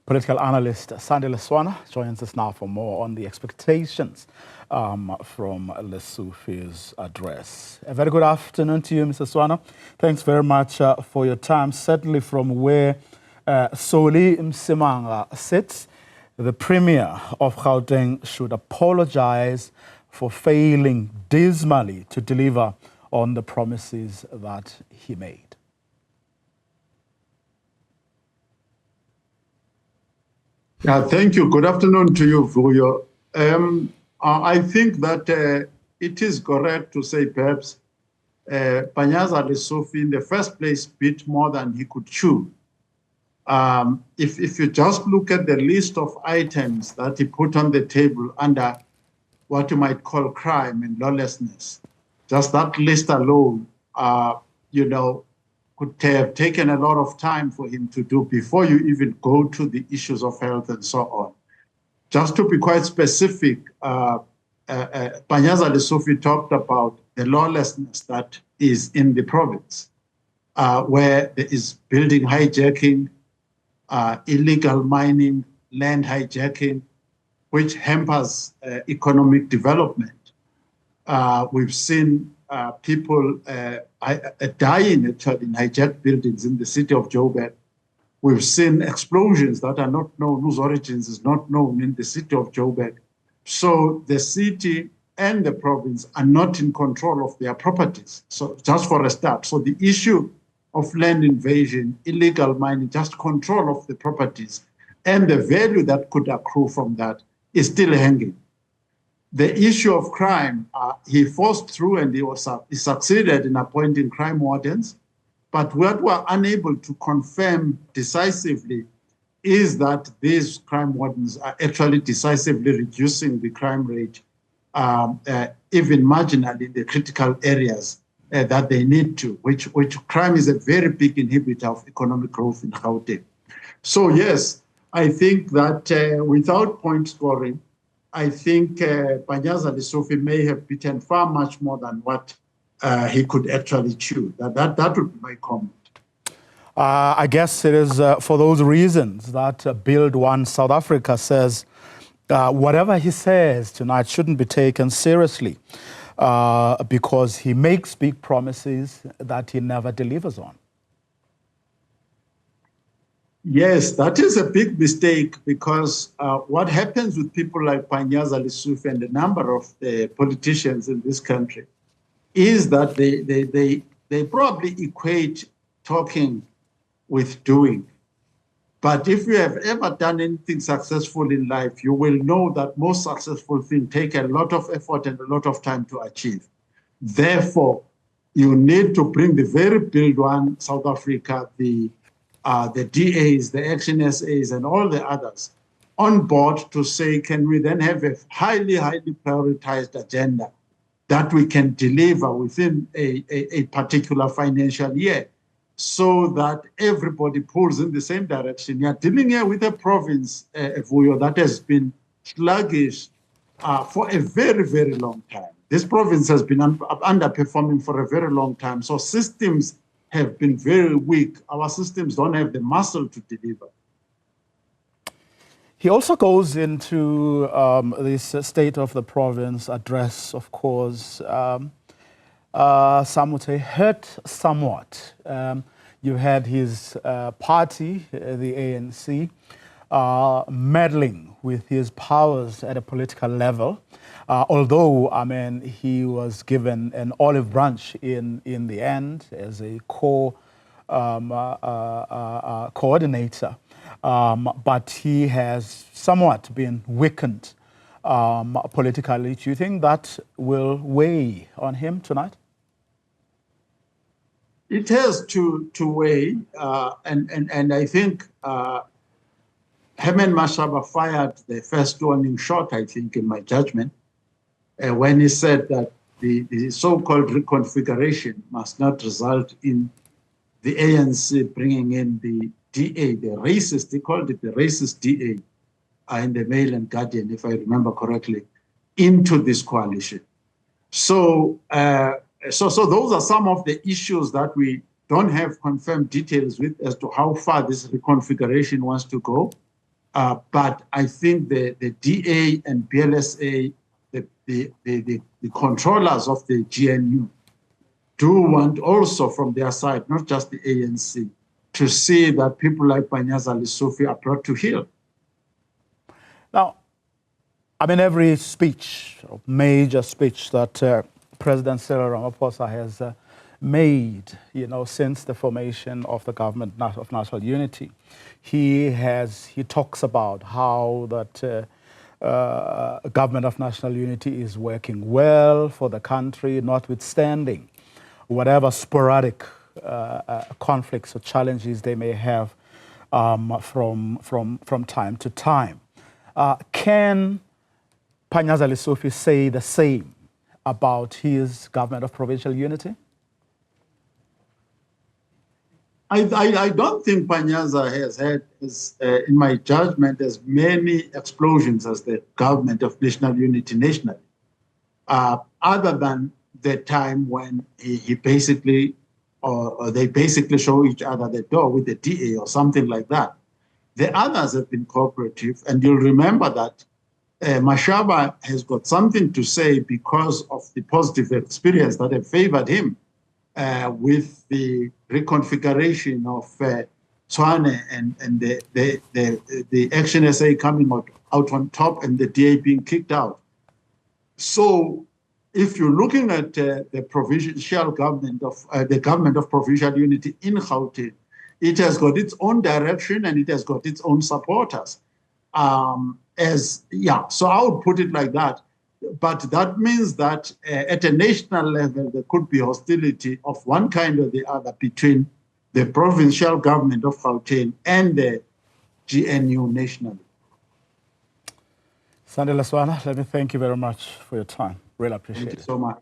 Political analyst Sandile Swana joins us now for more on the expectations from Lesufi's address. A very good afternoon to you, Mr. Swana. Thanks very much for your time. Certainly from where Solly Msimanga sits, the Premier of Gauteng should apologise for failing dismally to deliver on the promises that he made. Yeah, thank you. Good afternoon to you, Vuyo. I think that it is correct to say perhaps Panyaza Lesufi in the first place bit more than he could chew. If you just look at the list of items that he put on the table under what you might call crime and lawlessness, just that list alone, could have taken a lot of time for him to do before you even go to the issues of health and so on. Just to be quite specific, Panyaza Lesufi talked about the lawlessness that is in the province, where there is building hijacking, illegal mining, land hijacking, which hampers economic development. We've seen people dying actually in hijacked buildings in the city of Joburg. We've seen explosions that are not known, whose origins is not known in the city of Joburg. So the city and the province are not in control of their properties. So just for a start. So the issue of land invasion, illegal mining, just control of the properties and the value that could accrue from that is still hanging. The issue of crime, he forced through and he succeeded in appointing crime wardens. But what we're unable to confirm decisively is that these crime wardens are actually decisively reducing the crime rate, even marginally in the critical areas that they need to, which crime is a very big inhibitor of economic growth in Gauteng. So yes, I think that without point scoring, I think Panyaza Lesufi may have bitten far much more than what he could actually chew. That would be my comment. I guess it is for those reasons that Build One South Africa says whatever he says tonight shouldn't be taken seriously because he makes big promises that he never delivers on. Yes, that is a big mistake because what happens with people like Panyaza Lesufi and a number of the politicians in this country is that they probably equate talking with doing. But if you have ever done anything successful in life, you will know that most successful things take a lot of effort and a lot of time to achieve. Therefore, you need to bring the very Build One South Africa, the DAs, the Action SAs, and all the others on board to say, can we then have a highly, highly prioritized agenda that we can deliver within a particular financial year so that everybody pulls in the same direction. You're dealing here with a province, Vuyo, that has been sluggish for a very, very long time. This province has been underperforming for a very long time. So systems have been very weak. Our systems don't have the muscle to deliver. He also goes into this state of the province address, of course, some would say hurt somewhat. You had his party, the ANC, meddling with his powers at a political level. Although, I mean, he was given an olive branch in the end as a coordinator, but he has somewhat been weakened politically. Do you think that will weigh on him tonight? It has to weigh, and I think Herman Mashaba fired the first warning shot, I think, in my judgment, when he said that the so-called reconfiguration must not result in the ANC bringing in the DA, the racist, he called it the racist DA, in the Mail and Guardian, if I remember correctly, into this coalition. So, so those are some of the issues that we don't have confirmed details with as to how far this reconfiguration wants to go. But I think the DA and PLSA, the controllers of the GNU, do want also from their side, not just the ANC, to see that people like Panyaza Lesufi are brought to heel. Now, I mean, every speech, major speech that President Cyril Ramaphosa has made, since the formation of the government of national unity, he talks about how that government of national unity is working well for the country, notwithstanding whatever sporadic conflicts or challenges they may have from time to time. Can Panyaza Lesufi say the same about his government of provincial unity? I don't think Panyaza has had, in my judgment, as many explosions as the government of national unity nationally, other than the time when he basically, or they basically show each other the door with the DA or something like that. The others have been cooperative, and you'll remember that Mashaba has got something to say because of the positive experience that have favored him with the reconfiguration of Swana and the Action SA coming out on top and the DA being kicked out. So if you're looking at the provincial government of the government of provincial unity in Gauteng, it has got its own direction and it has got its own supporters. So I would put it like that. But that means that at a national level, there could be hostility of one kind or the other between the provincial government of Gauteng and the GNU nationally. Sandile Swana, let me thank you very much for your time. Really appreciate it. Thank you so much.